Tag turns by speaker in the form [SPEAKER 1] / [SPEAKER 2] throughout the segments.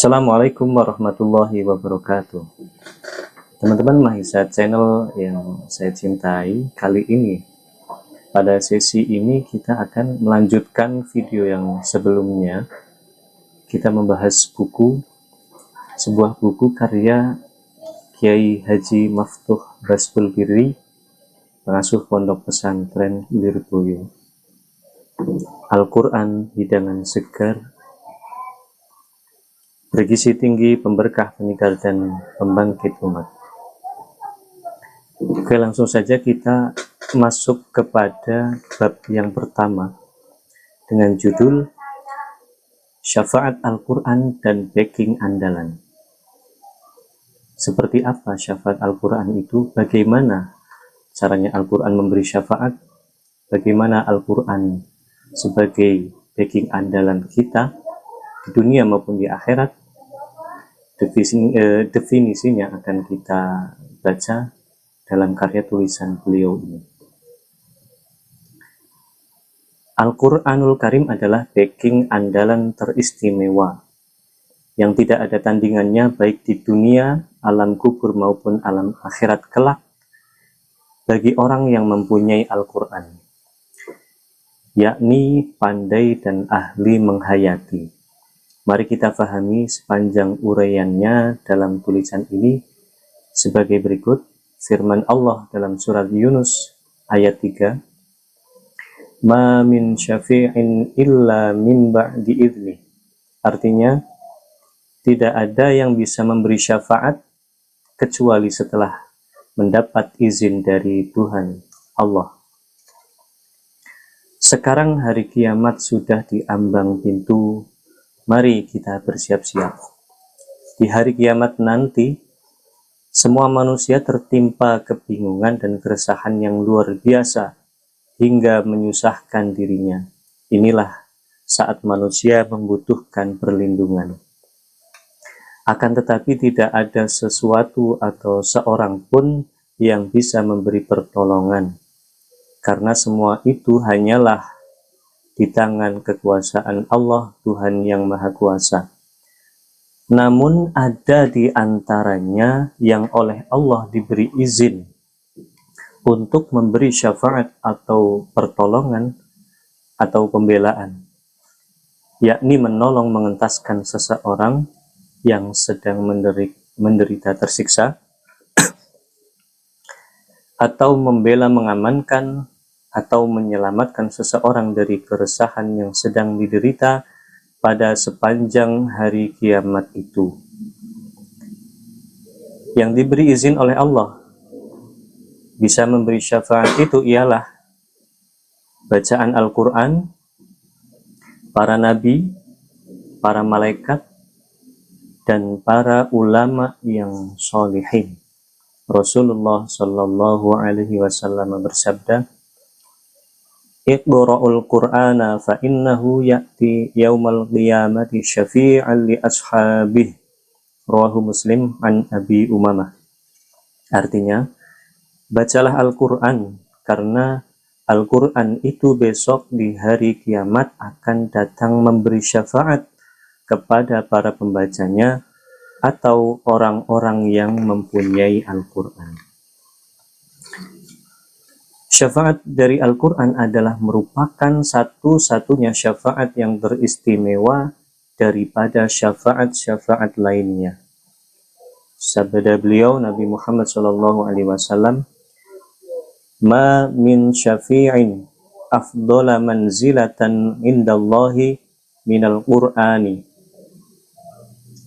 [SPEAKER 1] Assalamualaikum warahmatullahi wabarakatuh. Teman-teman Mahisa Channel yang saya cintai, kali ini pada sesi ini kita akan melanjutkan video yang sebelumnya. Kita membahas sebuah buku karya Kiai Haji Maftuh Basbul Birri, pengasuh Pondok Pesantren Lirboyo. Al-Quran Hidangan Segar, bergizi tinggi, pemberkah, penyegar, dan pembangkit umat. Oke, langsung saja kita masuk kepada bab yang pertama dengan judul Syafaat Al-Quran dan Backing Andalan. Seperti apa syafaat Al-Quran itu? Bagaimana caranya Al-Quran memberi syafaat? Bagaimana Al-Quran sebagai backing andalan kita di dunia maupun di akhirat? Definisinya akan kita baca dalam karya tulisan beliau ini. Al-Quranul Karim adalah backing andalan teristimewa yang tidak ada tandingannya baik di dunia, alam kubur maupun alam akhirat kelak bagi orang yang mempunyai Al-Quran, yakni pandai dan ahli menghayati. Mari kita pahami sepanjang uraiannya dalam tulisan ini sebagai berikut. Firman Allah dalam surat Yunus ayat 3, Ma min syafi'in illa min ba'di idni. Artinya, tidak ada yang bisa memberi syafaat kecuali setelah mendapat izin dari Tuhan Allah. Sekarang hari kiamat sudah di ambang pintu. Mari kita bersiap-siap. Di hari kiamat nanti, semua manusia tertimpa kebingungan dan keresahan yang luar biasa hingga menyusahkan dirinya. Inilah saat manusia membutuhkan perlindungan. Akan tetapi tidak ada sesuatu atau seorang pun yang bisa memberi pertolongan, karena semua itu hanyalah di tangan kekuasaan Allah, Tuhan yang Maha Kuasa. Namun ada di antaranya yang oleh Allah diberi izin untuk memberi syafaat atau pertolongan atau pembelaan, yakni menolong mengentaskan seseorang yang sedang menderita tersiksa, atau membela mengamankan atau menyelamatkan seseorang dari keresahan yang sedang diderita pada sepanjang hari kiamat itu. Yang diberi izin oleh Allah bisa memberi syafaat itu ialah bacaan Al-Quran, para nabi, para malaikat, dan para ulama yang sholihin. Rasulullah Shallallahu Alaihi Wasallam bersabda, Iqra'ul Qur'ana fa innahu ya'ti yaumal qiyamati syafi'an li ashabih. Rawahu Muslim an Abi Umamah. Artinya, bacalah Al-Quran, karena Al-Quran itu besok di hari kiamat akan datang memberi syafaat kepada para pembacanya atau orang-orang yang mempunyai Al-Quran. Syafaat dari Al-Quran adalah merupakan satu-satunya syafaat yang teristimewa daripada syafaat-syafaat lainnya. Sabda beliau Nabi Muhammad SAW, Ma min syafi'in afdola manzilatan indallahi minal qur'ani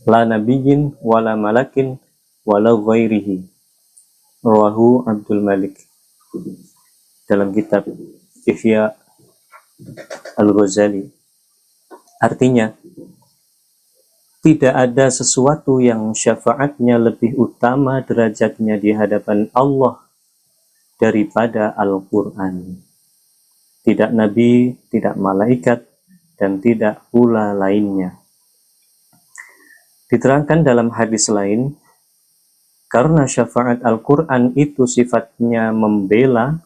[SPEAKER 1] la nabiyyin wala malakin wala ghairihi. Rawahu Abdul Malik. Dalam kitab Ihya Al-Ghazali. Artinya, tidak ada sesuatu yang syafaatnya lebih utama derajatnya di hadapan Allah daripada Al-Quran. Tidak nabi, tidak malaikat, dan tidak pula lainnya. Diterangkan dalam hadis lain, karena syafaat Al-Quran itu sifatnya membela,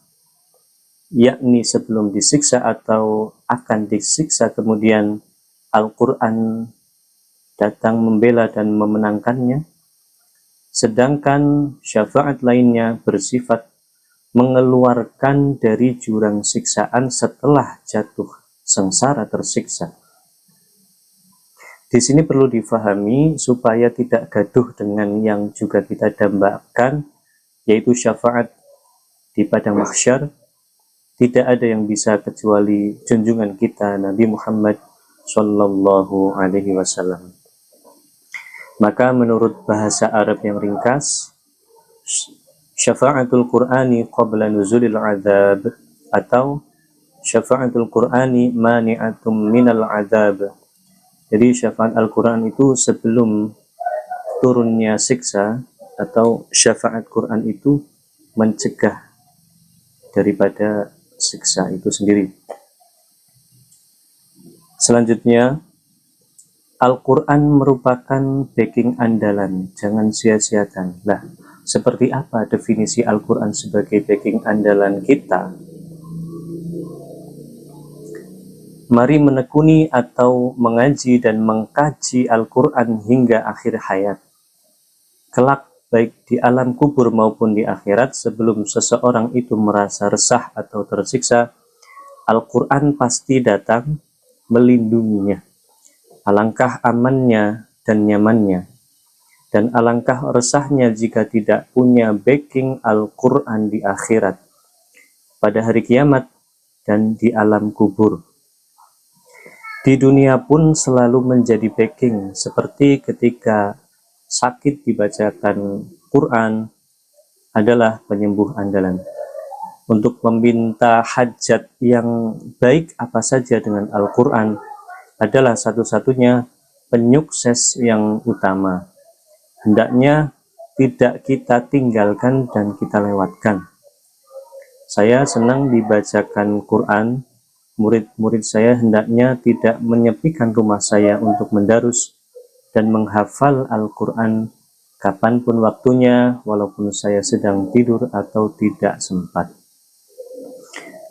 [SPEAKER 1] yakni sebelum disiksa atau akan disiksa kemudian Al-Quran datang membela dan memenangkannya, sedangkan syafaat lainnya bersifat mengeluarkan dari jurang siksaan setelah jatuh sengsara tersiksa. Di sini perlu difahami supaya tidak gaduh dengan yang juga kita dambakan, yaitu syafaat di padang mahsyar. Tidak ada yang bisa kecuali junjungan kita Nabi Muhammad Sallallahu Alaihi Wasallam. Maka menurut bahasa Arab yang ringkas, syafa'atul Qur'ani qabla nuzulil azab, atau syafa'atul Qur'ani mani'atum minal azab. Jadi syafaat Al-Quran itu sebelum turunnya siksa, atau syafaat Quran itu mencegah daripada siksa itu sendiri. Selanjutnya, Al-Quran merupakan backing andalan, jangan sia-siakan. Lah, seperti apa definisi Al-Quran sebagai backing andalan kita? Mari menekuni atau mengaji dan mengkaji Al-Quran hingga akhir hayat. Kelak, baik di alam kubur maupun di akhirat, sebelum seseorang itu merasa resah atau tersiksa, Al-Quran pasti datang melindunginya. Alangkah amannya dan nyamannya, dan alangkah resahnya jika tidak punya backing Al-Quran di akhirat, pada hari kiamat, dan di alam kubur. Di dunia pun selalu menjadi backing, seperti ketika sakit dibacakan Quran adalah penyembuh andalan. Untuk meminta hajat yang baik apa saja dengan Al-Quran adalah satu-satunya penyukses yang utama. Hendaknya tidak kita tinggalkan dan kita lewatkan. Saya senang dibacakan Quran. Murid-murid saya hendaknya tidak menyepikan rumah saya untuk mendarus dan menghafal Al-Quran kapanpun waktunya, walaupun saya sedang tidur atau tidak sempat.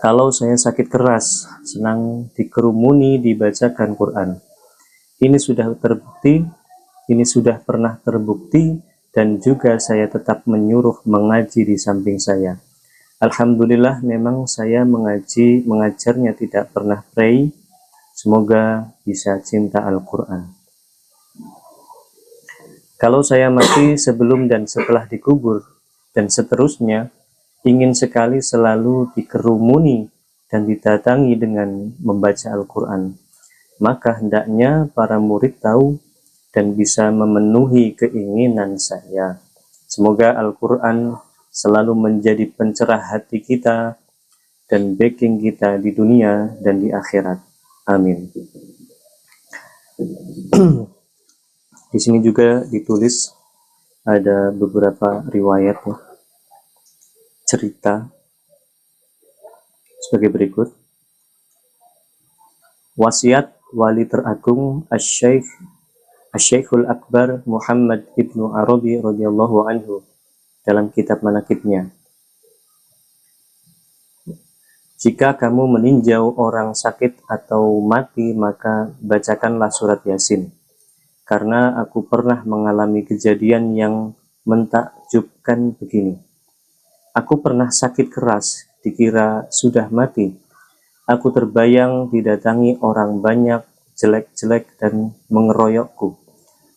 [SPEAKER 1] Kalau saya sakit keras, senang dikerumuni dibacakan Quran. Ini sudah terbukti, ini sudah pernah terbukti, dan juga saya tetap menyuruh mengaji di samping saya. Alhamdulillah, memang saya mengajarnya tidak pernah pray. Semoga bisa cinta Al-Quran. Kalau saya mati sebelum dan setelah dikubur, dan seterusnya, ingin sekali selalu dikerumuni dan didatangi dengan membaca Al-Quran. Maka hendaknya para murid tahu dan bisa memenuhi keinginan saya. Semoga Al-Quran selalu menjadi pencerah hati kita dan backing kita di dunia dan di akhirat. Amin. Di sini juga ditulis ada beberapa riwayat ya, cerita sebagai berikut. Wasiat Wali Teragung Asy-Syaikhul Akbar Muhammad Ibnu Arabi radhiyallahu anhu dalam kitab manaqibnya. Jika kamu meninjau orang sakit atau mati, maka bacakanlah surat Yasin. Karena aku pernah mengalami kejadian yang mentakjubkan begini. Aku pernah sakit keras, dikira sudah mati. Aku terbayang didatangi orang banyak, jelek-jelek dan mengeroyokku.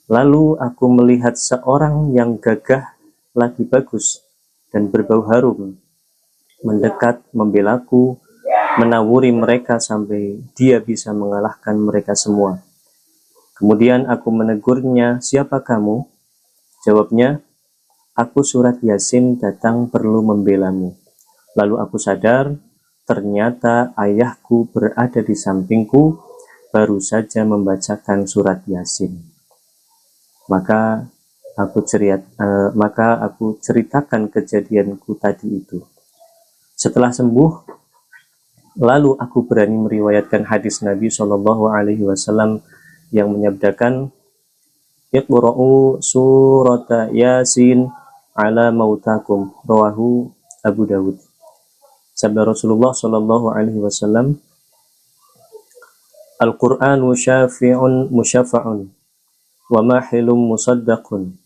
[SPEAKER 1] Lalu aku melihat seorang yang gagah, lagi bagus, dan berbau harum, mendekat membelaku, menawuri mereka sampai dia bisa mengalahkan mereka semua. Kemudian aku menegurnya, siapa kamu? Jawabnya, aku surat Yasin datang perlu membelamu. Lalu aku sadar, ternyata ayahku berada di sampingku, baru saja membacakan surat Yasin. Maka aku ceritakan kejadianku tadi itu. Setelah sembuh, lalu aku berani meriwayatkan hadis Nabi Shallallahu Alaihi Wasallam yang menyabdakan, Iqra'u surata Yasin ala mautakum, rawahu Abu Dawud. Sabda Rasulullah Shallallahu Alaihi Wasallam, Al-Qur'anu syafi'un musyafa'un, wa mahilum musaddaqun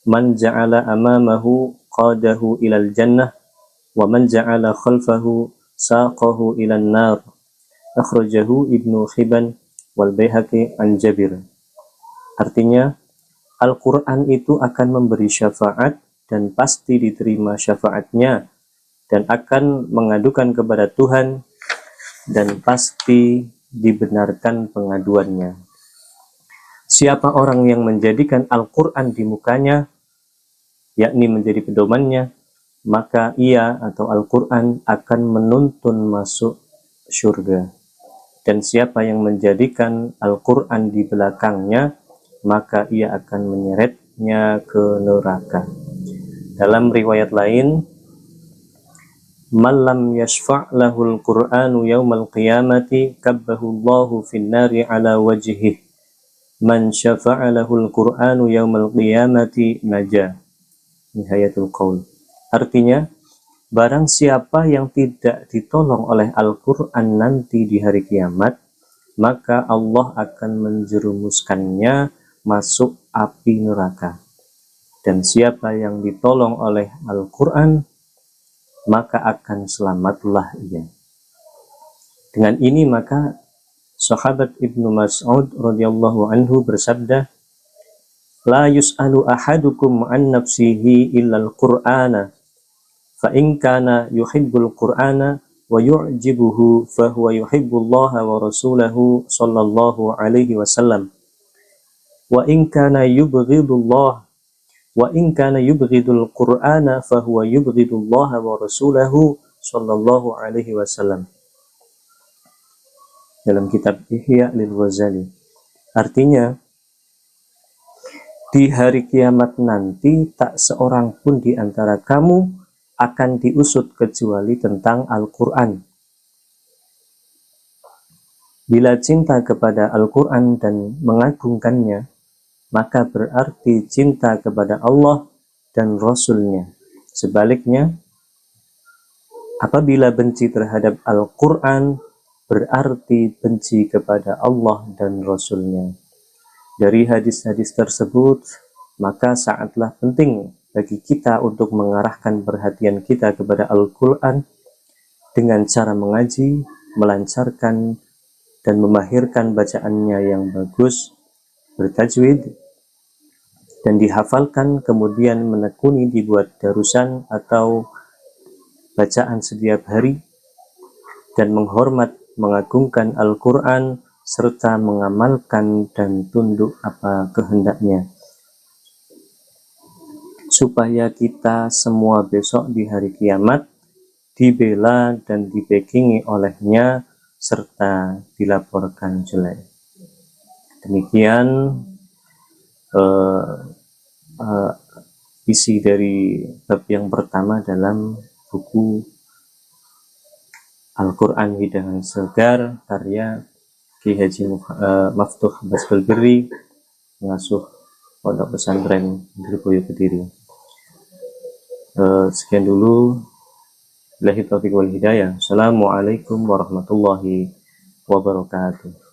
[SPEAKER 1] man ja'ala amamahu qadahu ilal jannah wa man ja'ala khalfahu saqahu ilan nar. Akhrajahu Ibnu Hibban wal Baihaqi an Jabir. Artinya, Al-Quran itu akan memberi syafaat dan pasti diterima syafaatnya, dan akan mengadukan kepada Tuhan dan pasti dibenarkan pengaduannya. Siapa orang yang menjadikan Al-Quran di mukanya, yakni menjadi pedomannya, maka ia atau Al-Quran akan menuntun masuk surga. Dan siapa yang menjadikan Al-Quran di belakangnya, maka ia akan menyeretnya ke neraka. Dalam riwayat lain, "Malam yashfa' lahul Qur'anu yaumal qiyamati kabbahu Allahu finnari ala wajhih. Man syafa'a lahul Qur'anu yaumal qiyamati naja." Nihayatul qaul. Artinya, barang siapa yang tidak ditolong oleh Al-Quran nanti di hari kiamat, maka Allah akan menjerumuskannya masuk api neraka. Dan siapa yang ditolong oleh Al-Quran, maka akan selamatlah ia. Dengan ini maka sahabat Ibnu Mas'ud radhiyallahu anhu bersabda, "La yus'alu ahadukum an nafsihi illal Qur'ana. Fa in kana yuhibbul Qur'ana wa yu'jibuhu fa huwa yuhibbullaha wa rasulahu sallallahu alaihi wasallam. Wa in kana yubghidullah wa in kana yubghidul Qur'ana fa huwa yubghidullaha wa rasulahu sallallahu alaihi wasallam." Dalam kitab Ihya lil Ghazali. Artinya, di hari kiamat nanti tak seorang pun di antara kamu akan diusut kecuali tentang Al-Quran. Bila cinta kepada Al-Quran dan mengagungkannya, maka berarti cinta kepada Allah dan Rasul-Nya. Sebaliknya, apabila benci terhadap Al-Quran, berarti benci kepada Allah dan Rasul-Nya. Dari hadis-hadis tersebut, maka sangatlah penting bagi kita untuk mengarahkan perhatian kita kepada Al-Quran dengan cara mengaji, melancarkan, dan memahirkan bacaannya yang bagus, bertajwid, dan dihafalkan, kemudian menekuni dibuat darusan atau bacaan setiap hari, dan menghormat, mengagungkan Al-Quran, serta mengamalkan dan tunduk apa kehendaknya, supaya kita semua besok di hari kiamat dibela dan dibekingi olehnya serta dilaporkan jelek. Demikian isi dari bab yang pertama dalam buku Al-Quran Hidangan Segar karya Ki Haji Maftuh Basbal Birri, pengasuh Pondok Pesantren Dirboyo Kediri. Sekian dulu. Billahi taufiq wal hidayah. Assalamualaikum warahmatullahi wabarakatuh.